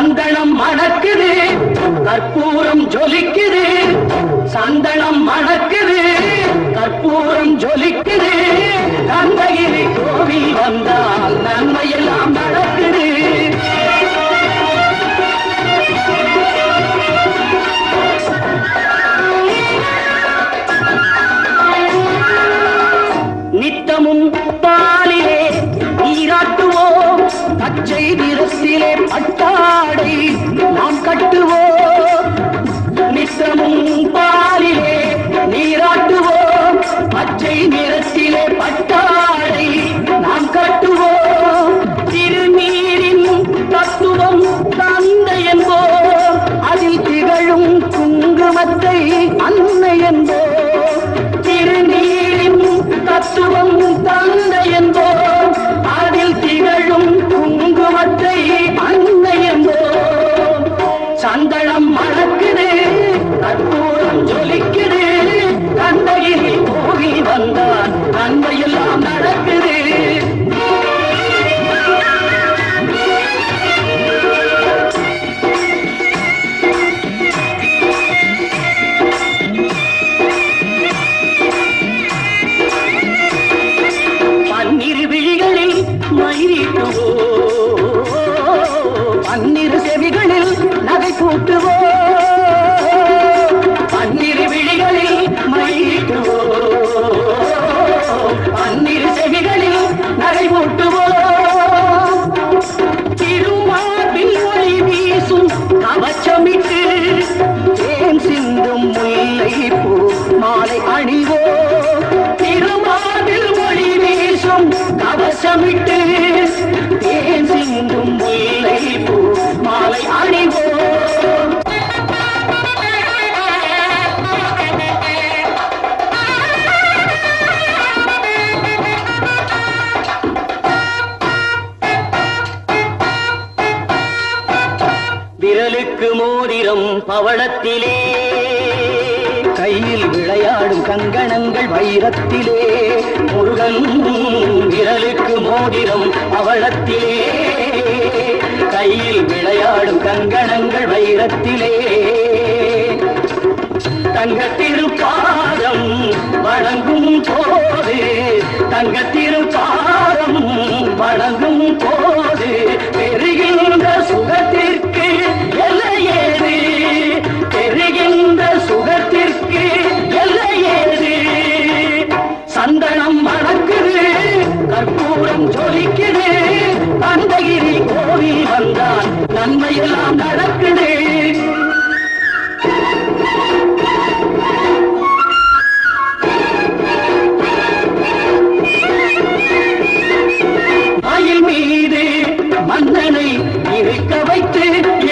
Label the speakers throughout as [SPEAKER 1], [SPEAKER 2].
[SPEAKER 1] சந்தனம் மணக்குது கற்பூரம் ஜொலிக்குது, சந்தனம் மணக்குது கற்பூரம் ஜொலிக்குது. கந்தகிரி கோவில் வந்தால் நன்மையெல்லாம் நடக்குது. நித்தமும் பாலிலே நீராட்டுவோம், பச்சை நிறத்திலே பட்டாடை நாம் கட்டுவோம். நித்தமும் பாலிலே நீராட்டுவோம், பச்சை நிறத்திலே பட்டாடை நாம் கட்டுவோம். திருநீரின் தத்துவம் தந்தை என்போம், அதில் திகழும் குங்குமத்தை அன்னை என்போம். திருநீரின் தத்துவம் தந்தை என்போம், அதில் திகழும் குங்குமத்தை அன்னை என்போம். சந்தனம் மணக்குது கற்பூரம் ஜொலிக்குது, கந்தகிரி கோவில் வந்தால் நன்மையெல்லாம் நடக்குது. பன்னிரு செவிகளில் நகை பூட்டுவோம், பன்னிரு விழிகளில் மயிட்டுவோம், பன்னிரு செவிகளில் நகை பூட்டுவோம். திருமார்பில் ஒளி வீசும் கவச்சமிட்டு தேன் சிந்தும் முல்லை பூ மாலை அணிவோம். திருமார்பில் ஒளி வீசும் கவசமிட்டு தேன் சிந்தும் முல்லை பூ மாலை அணிவோம். விரலுக்கு மோதிரம் பவளத்திலே, கையில் விளையாடும் கங்கணங்கள் வைரத்திலே. முருகன் விரலுக்கு மோதிரம் பவளத்திலே, கையில் விளையாடும் கங்கணங்கள் வைரத்திலே. தங்க திருப்பாதம் வணங்கும் போது, தங்க திருப்பாதம் வணங்கும் போது பெறுகின்ற சுகத்திற்கு எல்லையேது, பெறுகின்ற சுகத்திற்கு எல்லையேது. சந்தனம் மணக்குது கற்பூரம் ஜொலிக்குது, கந்தகிரி கோவில் வந்தால் நன்மையெல்லாம் நடக்குது. மயில் மீது மன்னனை இருக்க வைத்து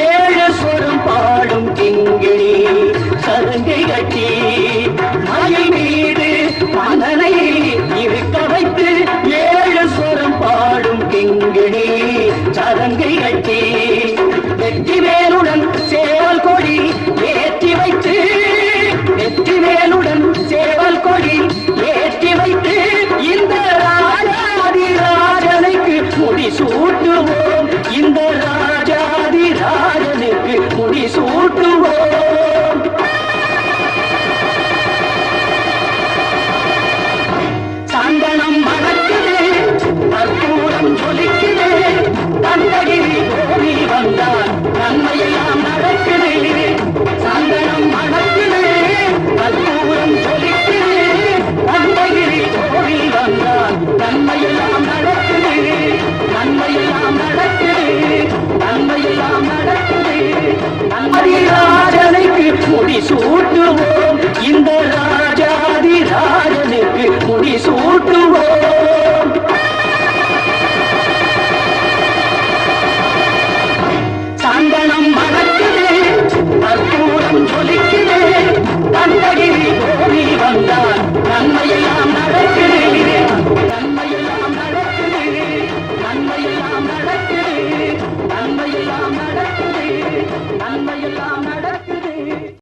[SPEAKER 1] ஏழு சொரம் பாடும் கிங்கிணி சருங்கை கட்டி. மயில் மீது மன்னனை இருக்க வைத்து ஏழு சொரம் பாடும் கிங்கிணி சரங்கை கட்டி. வெற்றி வேலுடன் சேவல் கொடி ஏற்றி வைத்து, வெற்றி வேலுடன் சேவல் கொடி ஏற்றி வைத்து இந்த ராஜாதி ராஜனுக்கு முடி சூட்டுவோம், இந்த ராஜாதி ராஜனுக்கு முடி சூ